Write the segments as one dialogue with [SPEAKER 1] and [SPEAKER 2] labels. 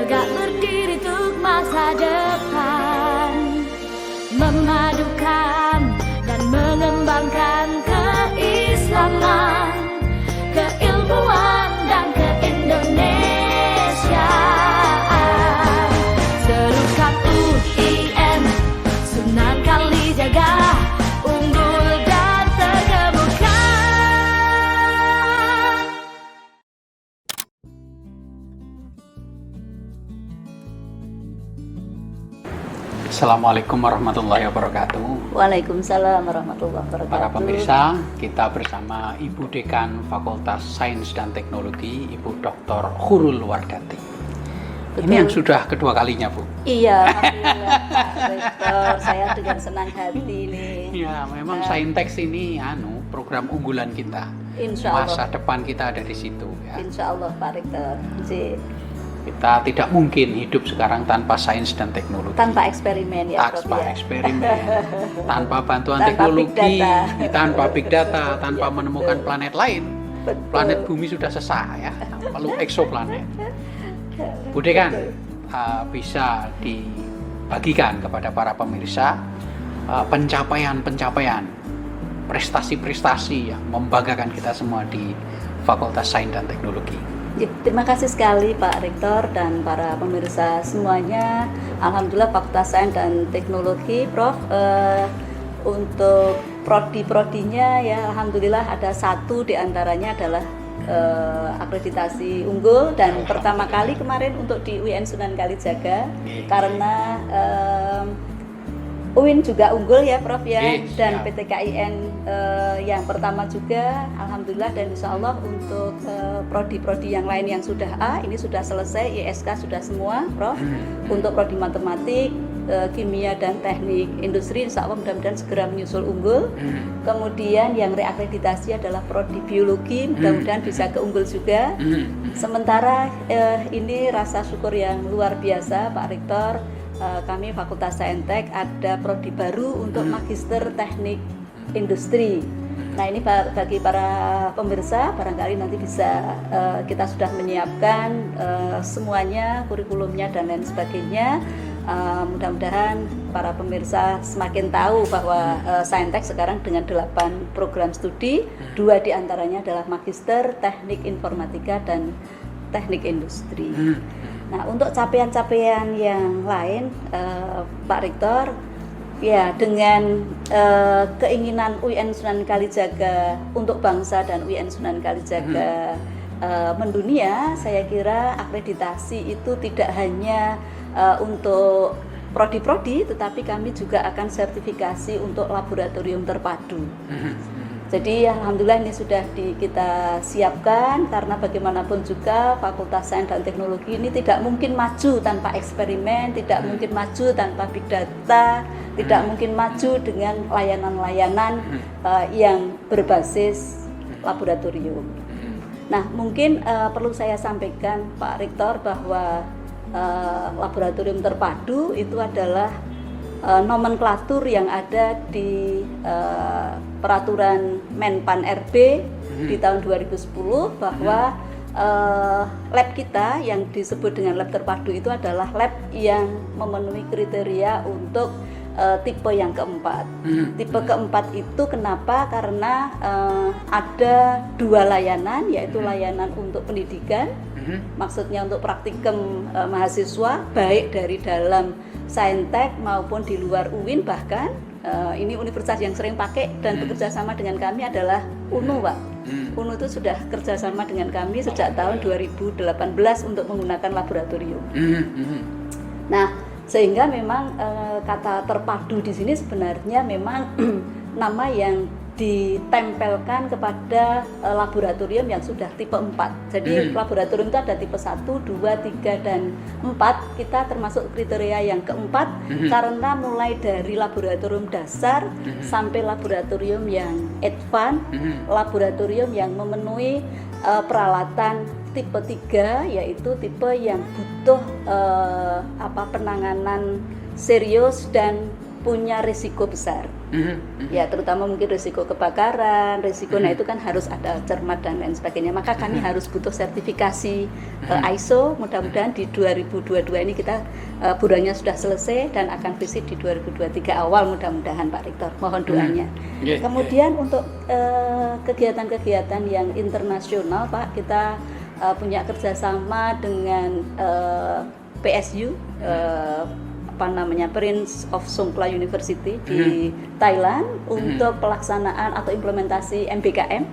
[SPEAKER 1] tegak berdiri untuk masa depan, memadukan dan mengembangkan keislaman, keilmuan dan keindonesiaan. Serukan UIN Sunan Kalijaga, unggul dan terkemuka.
[SPEAKER 2] Assalamualaikum warahmatullahi wabarakatuh.
[SPEAKER 3] Waalaikumsalam warahmatullahi wabarakatuh.
[SPEAKER 2] Para pemirsa, kita bersama Ibu Dekan Fakultas Sains dan Teknologi, Ibu Dr. Khurul Wardati.
[SPEAKER 3] Betul.
[SPEAKER 2] Ini yang sudah kedua kalinya, Bu.
[SPEAKER 3] Iya, alhamdulillah Pak Rektor, saya dengan senang hati nih.
[SPEAKER 2] Ya, memang Saintex ini program unggulan kita.
[SPEAKER 3] Insya Allah.
[SPEAKER 2] Masa depan kita ada di situ ya.
[SPEAKER 3] Insya Allah Pak Rektor.
[SPEAKER 2] Kita tidak mungkin hidup sekarang tanpa sains dan teknologi.
[SPEAKER 3] Tanpa eksperimen ya, Prof,
[SPEAKER 2] Tanpa
[SPEAKER 3] ya.
[SPEAKER 2] eksperimen, tanpa bantuan
[SPEAKER 3] Tanpa
[SPEAKER 2] teknologi,
[SPEAKER 3] big data.
[SPEAKER 2] tanpa big data, tanpa
[SPEAKER 3] Ya,
[SPEAKER 2] menemukan
[SPEAKER 3] betul.
[SPEAKER 2] planet lain.
[SPEAKER 3] Betul.
[SPEAKER 2] Planet bumi sudah sesah ya, perlu eksoplanet. Bu Dekan, bisa dibagikan kepada para pemirsa pencapaian-pencapaian, prestasi-prestasi yang membanggakan kita semua di Fakultas Sains dan Teknologi.
[SPEAKER 3] Ya, terima kasih sekali Pak Rektor dan para pemirsa semuanya. Alhamdulillah Fakultas Sains dan Teknologi, Prof, untuk prodi-prodinya ya alhamdulillah ada satu diantaranya adalah akreditasi unggul dan pertama kali kemarin untuk di UIN Sunan Kalijaga karena UIN juga unggul ya Prof ya, dan PTKIN yang pertama juga alhamdulillah, dan insya Allah untuk prodi-prodi yang lain yang sudah A ini sudah selesai, ISK sudah semua Prof. Untuk prodi matematik, kimia dan teknik industri insya Allah mudah-mudahan segera menyusul unggul. Kemudian yang reakreditasi adalah prodi biologi, mudah-mudahan bisa keunggul juga. Sementara ini rasa syukur yang luar biasa Pak Rektor, kami Fakultas Saintek ada prodi baru untuk magister teknik industri. Nah ini bagi para pemirsa barangkali nanti bisa kita sudah menyiapkan semuanya, kurikulumnya dan lain sebagainya. Mudah-mudahan para pemirsa semakin tahu bahwa Saintek sekarang dengan 8 program studi, 2 diantaranya adalah magister teknik informatika dan teknik industri. Nah, untuk capaian-capaian yang lain, Pak Rektor, ya dengan keinginan UIN Sunan Kalijaga untuk bangsa dan UIN Sunan Kalijaga mendunia, saya kira akreditasi itu tidak hanya untuk prodi-prodi, tetapi kami juga akan sertifikasi untuk laboratorium terpadu. Jadi alhamdulillah ini sudah kita siapkan karena bagaimanapun juga Fakultas Sains dan Teknologi ini tidak mungkin maju tanpa eksperimen, tidak mungkin maju tanpa big data, tidak mungkin maju dengan layanan-layanan yang berbasis laboratorium. Nah mungkin perlu saya sampaikan Pak Rektor bahwa laboratorium terpadu itu adalah nomenklatur yang ada di peraturan Menpan RB di tahun 2010 bahwa lab kita yang disebut dengan lab terpadu itu adalah lab yang memenuhi kriteria untuk tipe yang keempat. Tipe keempat itu kenapa? Karena ada 2 layanan, yaitu layanan untuk pendidikan, maksudnya untuk praktikum mahasiswa baik dari dalam Saintek maupun di luar UIN, bahkan ini universitas yang sering pakai dan bekerja sama dengan kami adalah UNU, Pak. UNU itu sudah kerjasama dengan kami sejak tahun 2018 untuk menggunakan laboratorium. Nah, sehingga memang kata terpadu di sini sebenarnya memang nama yang ditempelkan kepada laboratorium yang sudah tipe 4. Jadi laboratorium itu ada tipe 1, 2, 3, dan 4. Kita termasuk kriteria yang keempat karena mulai dari laboratorium dasar sampai laboratorium yang advance, laboratorium yang memenuhi peralatan tipe 3, yaitu tipe yang butuh penanganan serius dan punya risiko besar. Ya, terutama mungkin risiko kebakaran, risiko nah itu kan harus ada cermat dan lain sebagainya. Maka kami harus butuh sertifikasi ISO. Mudah-mudahan di 2022 ini kita buronnya sudah selesai dan akan visit di 2023 awal mudah-mudahan Pak Rektor. Mohon doanya. Kemudian untuk kegiatan-kegiatan yang internasional Pak, kita punya kerjasama dengan PSU, Prince of Songkhla University di Thailand untuk pelaksanaan atau implementasi MBKM,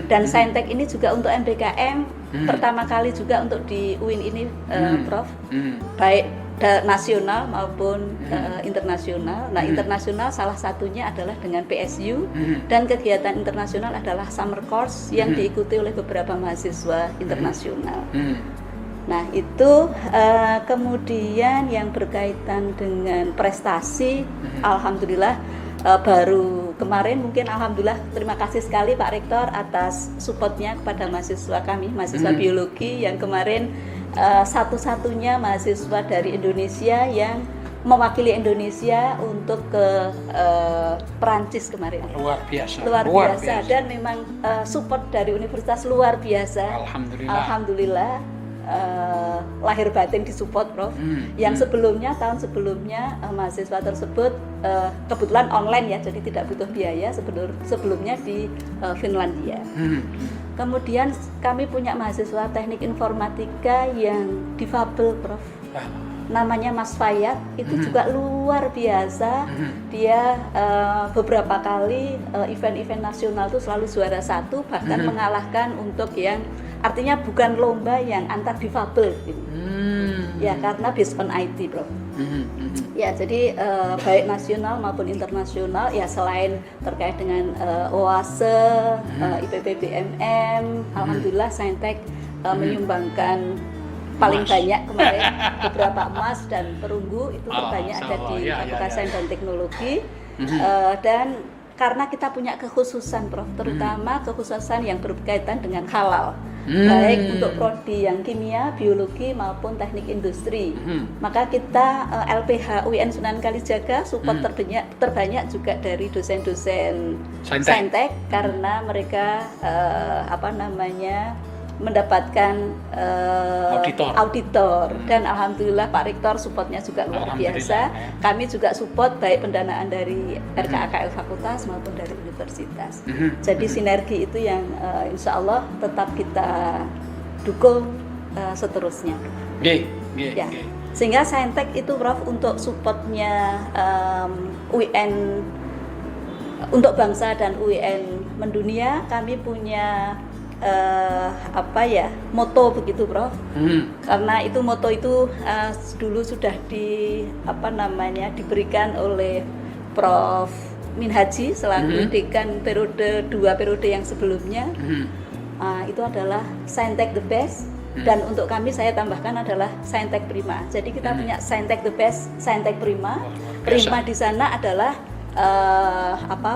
[SPEAKER 3] dan Saintek ini juga untuk MBKM pertama kali juga untuk di UIN ini Prof, baik nasional maupun internasional. Nah, internasional salah satunya adalah dengan PSU, dan kegiatan internasional adalah summer course yang diikuti oleh beberapa mahasiswa internasional. Nah, itu kemudian yang berkaitan dengan prestasi, alhamdulillah baru kemarin mungkin alhamdulillah terima kasih sekali Pak Rektor atas supportnya kepada mahasiswa kami, mahasiswa biologi yang kemarin satu-satunya mahasiswa dari Indonesia yang mewakili Indonesia untuk ke Perancis kemarin.
[SPEAKER 2] Luar biasa.
[SPEAKER 3] Luar biasa. Dan memang support dari universitas luar biasa. Alhamdulillah. Lahir batin disupport Prof. Yang sebelumnya tahun sebelumnya mahasiswa tersebut kebetulan online ya, jadi tidak butuh biaya, sebelumnya di Finlandia. Kemudian kami punya mahasiswa teknik informatika yang difabel Prof. Namanya Mas Fayat, itu juga luar biasa. Dia beberapa kali event-event nasional itu selalu juara 1, bahkan mengalahkan untuk yang artinya bukan lomba yang antar difabel gitu. Ya, karena based on IT, Bro. Ya, jadi baik nasional maupun internasional ya, selain terkait dengan OASE, IPP-BMM, alhamdulillah Saintek menyumbangkan paling banyak kemarin, beberapa emas dan perunggu itu terbanyak ada di Fakultas Sains dan Teknologi. Dan karena kita punya kekhususan Prof, terutama kekhususan yang berkaitan dengan halal, baik untuk prodi yang kimia, biologi maupun teknik industri, maka kita LPH UIN Sunan Kalijaga support terbanyak juga dari dosen-dosen Saintek, karena mereka mendapatkan auditor. Dan alhamdulillah Pak Rektor supportnya juga luar biasa. Kami juga support baik pendanaan dari RKAKL Fakultas maupun dari universitas. Jadi sinergi itu yang insya Allah tetap kita dukung seterusnya. Ya. Sehingga Saintek itu Prof untuk supportnya UIN untuk bangsa dan UIN mendunia, kami punya moto begitu Prof. Karena itu moto itu dulu sudah diberikan oleh Prof. Minhaji selaku dekan periode 2 periode yang sebelumnya. Itu adalah Saintek the best, dan untuk kami saya tambahkan adalah Saintek Prima. Jadi kita punya Saintek the best, Saintek Prima. Prima di sana adalah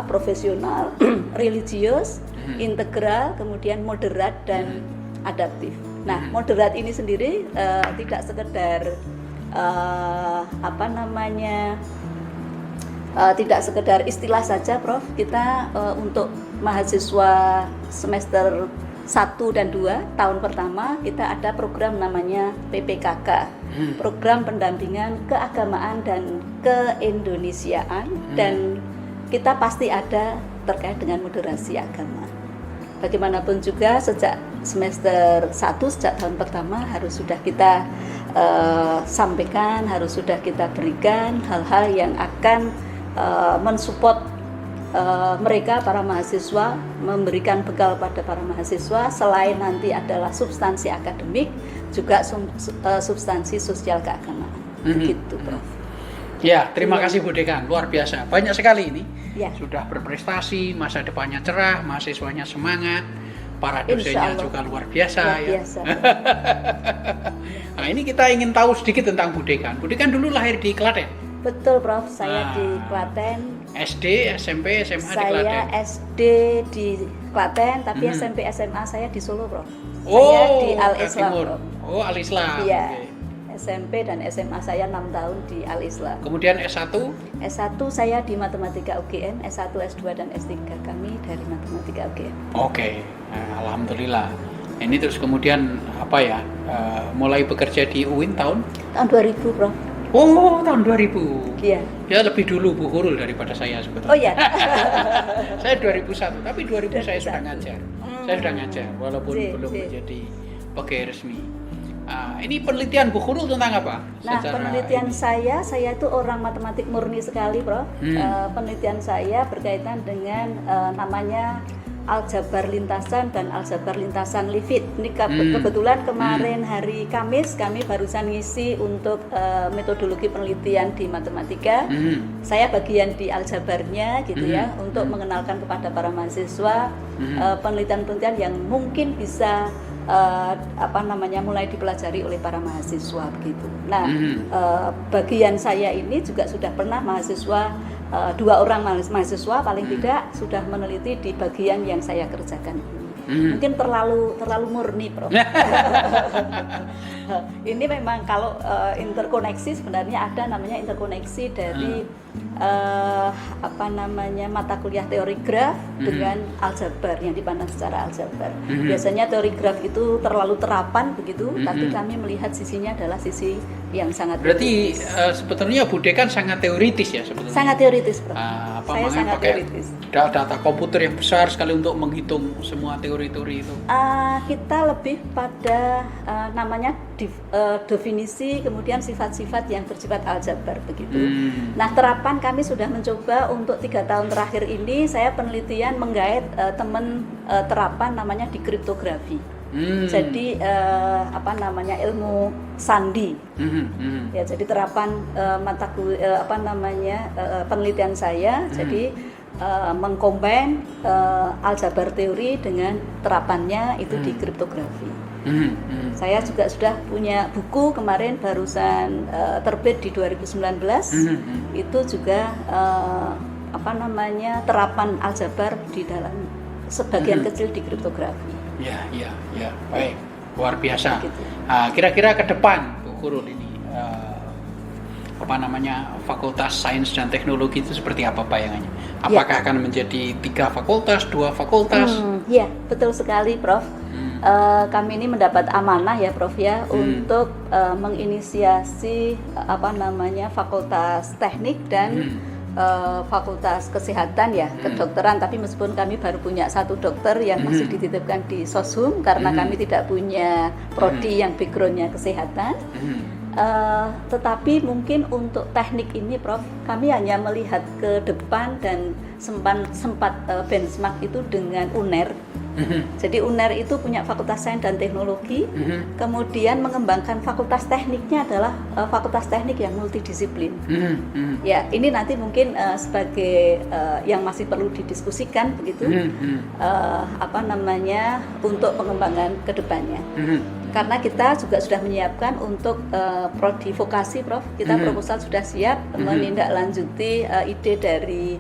[SPEAKER 3] profesional, religius, integral, kemudian moderat dan adaptif. Nah, moderat ini sendiri tidak sekedar tidak sekedar istilah saja, Prof. Kita untuk mahasiswa semester 1 dan 2 tahun pertama kita ada program namanya PPKK, program pendampingan keagamaan dan keindonesiaan, dan kita pasti ada terkait dengan moderasi agama. Bagaimanapun juga sejak semester 1, sejak tahun pertama harus sudah kita sampaikan, harus sudah kita berikan hal-hal yang akan mensupport mereka, para mahasiswa, memberikan bekal pada para mahasiswa. Selain nanti adalah substansi akademik, juga substansi sosial keagamaan. Begitu, Prof.
[SPEAKER 2] Ya, terima kasih Bu Dekan, luar biasa. Banyak sekali ini.
[SPEAKER 3] Ya.
[SPEAKER 2] Sudah berprestasi, masa depannya cerah, mahasiswanya semangat, para dosennya juga luar biasa. Nah, ini kita ingin tahu sedikit tentang Bu Dekan. Bu Dekan dulu lahir di Klaten.
[SPEAKER 3] Betul, Prof. Saya di Klaten.
[SPEAKER 2] SD, SMP, SMA di Klaten.
[SPEAKER 3] Saya SD di Klaten, tapi SMP, SMA saya di Solo, Prof.
[SPEAKER 2] Oh,
[SPEAKER 3] saya di Al-Islam, Prof.
[SPEAKER 2] Oh, Al-Islam.
[SPEAKER 3] Iya.
[SPEAKER 2] Okay.
[SPEAKER 3] SMP dan SMA saya 6 tahun di Al-Islam.
[SPEAKER 2] Kemudian S1?
[SPEAKER 3] S1 saya di Matematika UGM, S1, S2 dan S3 kami dari Matematika UGM.
[SPEAKER 2] Oke, alhamdulillah. Ini terus kemudian apa ya? Mulai bekerja di UIN tahun?
[SPEAKER 3] Tahun 2000, Prof.
[SPEAKER 2] Oh, tahun 2000.
[SPEAKER 3] Iya.
[SPEAKER 2] Ya lebih dulu Bu Hurul daripada saya sebetulnya.
[SPEAKER 3] Oh ya.
[SPEAKER 2] Saya 2001, tapi 2000 saya sudah ngajar. Saya sudah ngajar walaupun belum
[SPEAKER 3] Sip.
[SPEAKER 2] menjadi pegawai resmi. Ini penelitian Bu Hurul tentang apa?
[SPEAKER 3] Nah, penelitian saya itu orang matematik murni sekali, Prof. Penelitian saya berkaitan dengan namanya aljabar lintasan dan aljabar lintasan Lifit. Ini kebetulan kemarin hari Kamis kami barusan ngisi untuk metodologi penelitian di matematika. Saya bagian di aljabarnya gitu ya, untuk mengenalkan kepada para mahasiswa penelitian-penelitian yang mungkin bisa mulai dipelajari oleh para mahasiswa begitu. Nah, bagian saya ini juga sudah pernah mahasiswa 2 orang mahasiswa paling tidak sudah meneliti di bagian yang saya kerjakan ini. Mungkin terlalu murni, Prof. Ini memang kalau interkoneksi sebenarnya ada namanya interkoneksi dari mata kuliah teori graf dengan aljabar yang dipandang secara aljabar. Biasanya teori graf itu terlalu terapan begitu, tapi kami melihat sisinya adalah sisi yang sangat
[SPEAKER 2] berarti
[SPEAKER 3] teoritis.
[SPEAKER 2] sebetulnya Bude kan sangat teoritis ya sebetulnya.
[SPEAKER 3] Sangat teoritis, Prof. Saya sangat
[SPEAKER 2] pakai
[SPEAKER 3] teoritis.
[SPEAKER 2] Data komputer yang besar sekali untuk menghitung semua teori-teori itu.
[SPEAKER 3] Kita lebih pada namanya definisi, kemudian sifat-sifat yang bersifat aljabar begitu. Nah, terapan kami sudah mencoba untuk 3 tahun terakhir ini. Saya penelitian menggait teman terapan namanya di kriptografi. Jadi ilmu sandi. Ya, jadi terapan penelitian saya. Jadi mengcombine aljabar teori dengan terapannya itu di kriptografi. Saya juga sudah punya buku kemarin barusan terbit di 2019. Itu juga terapan aljabar di dalam sebagian kecil di kriptografi.
[SPEAKER 2] Ya, baik, luar biasa.
[SPEAKER 3] Gitu.
[SPEAKER 2] Kira-kira ke depan Bu Hurul ini Fakultas Sains dan Teknologi itu seperti apa bayangannya? Apakah akan menjadi 3 fakultas, 2 fakultas?
[SPEAKER 3] Ya, betul sekali, Prof. Kami ini mendapat amanah ya, Prof ya, untuk menginisiasi fakultas teknik dan fakultas kesehatan ya, kedokteran. Tapi meskipun kami baru punya 1 dokter yang masih dititipkan di Soshum karena kami tidak punya prodi yang backgroundnya kesehatan. Tetapi mungkin untuk teknik ini, Prof, kami hanya melihat ke depan dan sempat benchmark itu dengan UNER. Jadi UNER itu punya Fakultas Sains dan Teknologi, kemudian mengembangkan fakultas tekniknya adalah fakultas teknik yang multidisiplin. Ya, ini nanti mungkin sebagai yang masih perlu didiskusikan begitu, untuk pengembangan kedepannya. Karena kita juga sudah menyiapkan untuk prodi vokasi, Prof. Kita proposal sudah siap menindaklanjuti ide dari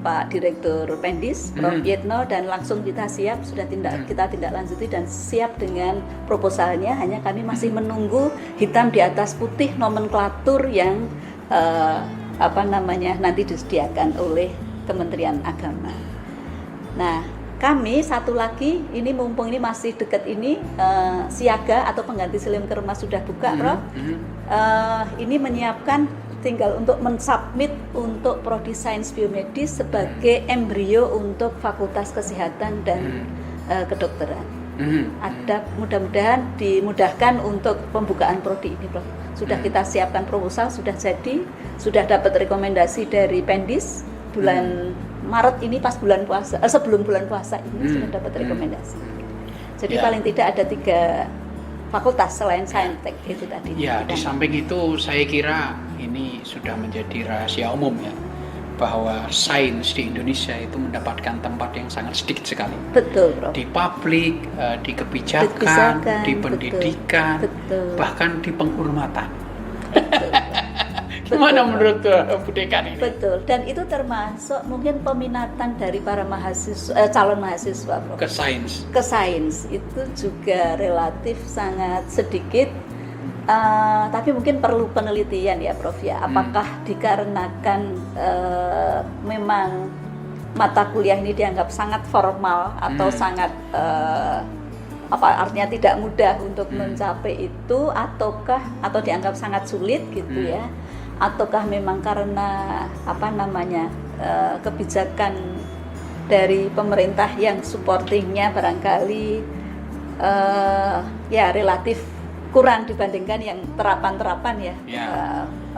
[SPEAKER 3] Pak Direktur Pendis, Prof. Yetno, dan langsung kita siap, kita tindak lanjuti dan siap dengan proposalnya. Hanya kami masih menunggu hitam di atas putih nomenklatur yang nanti disediakan oleh Kementerian Agama. Nah, kami satu lagi, ini mumpung ini masih dekat ini, Siaga atau pengganti Selim Kermas sudah buka, Prof. Ini menyiapkan tinggal untuk mensubmit untuk prodi sains biomedis sebagai embrio untuk fakultas kesehatan dan kedokteran. Ada mudah-mudahan dimudahkan untuk pembukaan prodi ini, Prof. Sudah kita siapkan proposal, sudah jadi, sudah dapat rekomendasi dari Pendis bulan Maret ini pas bulan puasa, sebelum bulan puasa ini sudah dapat rekomendasi. Jadi paling tidak ada 3 fakultas selain saintek itu tadi.
[SPEAKER 2] Ya, di samping itu saya kira ini sudah menjadi rahasia umum ya, bahwa sains di Indonesia itu mendapatkan tempat yang sangat sedikit sekali.
[SPEAKER 3] Betul, Prof.
[SPEAKER 2] Di publik, di kebijakan, di pendidikan,
[SPEAKER 3] betul.
[SPEAKER 2] Bahkan di penghormatan. Gimana menurut Bu Dekan ini?
[SPEAKER 3] Betul, dan itu termasuk mungkin peminatan dari para mahasiswa, calon mahasiswa, Prof.
[SPEAKER 2] Ke sains.
[SPEAKER 3] Ke sains itu juga relatif sangat sedikit. Tapi mungkin perlu penelitian ya Prof ya. Apakah dikarenakan memang mata kuliah ini dianggap sangat formal atau sangat artinya tidak mudah untuk mencapai itu, atau dianggap sangat sulit gitu ya, ataukah memang karena kebijakan dari pemerintah yang supportingnya barangkali ya relatif kurang dibandingkan yang terapan-terapan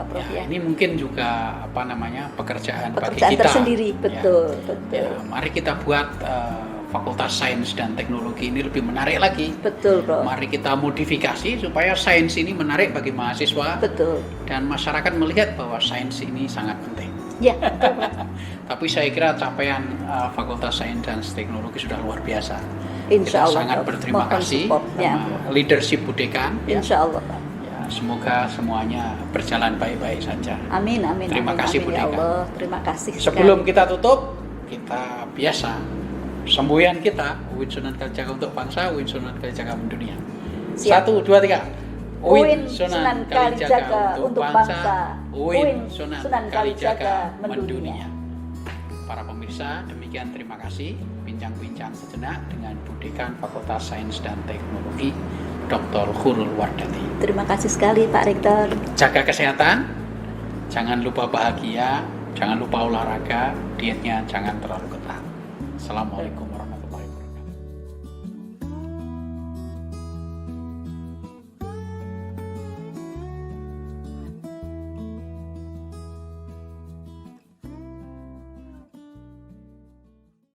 [SPEAKER 3] Prof ya.
[SPEAKER 2] Ini mungkin juga pekerjaan bagi
[SPEAKER 3] Pekerjaan
[SPEAKER 2] kita
[SPEAKER 3] tersendiri, betul.
[SPEAKER 2] Ya, mari kita buat Fakultas Sains dan Teknologi ini lebih menarik lagi.
[SPEAKER 3] Betul, Prof.
[SPEAKER 2] Mari kita modifikasi supaya sains ini menarik bagi mahasiswa.
[SPEAKER 3] Betul.
[SPEAKER 2] Dan masyarakat melihat bahwa sains ini sangat penting.
[SPEAKER 3] Ya, betul, Prof.
[SPEAKER 2] Tapi saya kira capaian Fakultas Sains dan Teknologi sudah luar biasa.
[SPEAKER 3] Insya Allah.
[SPEAKER 2] Kita sangat berterima kasih sama leadership Budekan.
[SPEAKER 3] Insya Allah, Pak.
[SPEAKER 2] Ya, semoga semuanya berjalan baik-baik saja.
[SPEAKER 3] Amin.
[SPEAKER 2] Terima kasih,
[SPEAKER 3] amin, ya
[SPEAKER 2] Budekan.
[SPEAKER 3] Allah. Terima kasih.
[SPEAKER 2] Sebelum kita tutup, kita biasa semboyan kita, UIN Sunan Kalijaga untuk bangsa, UIN Sunan Kalijaga mendunia.
[SPEAKER 3] Siap.
[SPEAKER 2] 1, 2, 3.
[SPEAKER 3] UIN Sunan Kalijaga untuk bangsa,
[SPEAKER 2] UIN Sunan Kalijaga mendunia. Para pemirsa, demikian terima kasih bincang-bincang sejenak dengan Budekan Fakultas Sains dan Teknologi Dr. Khurul Wardati.
[SPEAKER 3] Terima kasih sekali Pak Rektor.
[SPEAKER 2] Jaga kesehatan, jangan lupa bahagia, jangan lupa olahraga, dietnya jangan terlalu ketat. Assalamualaikum.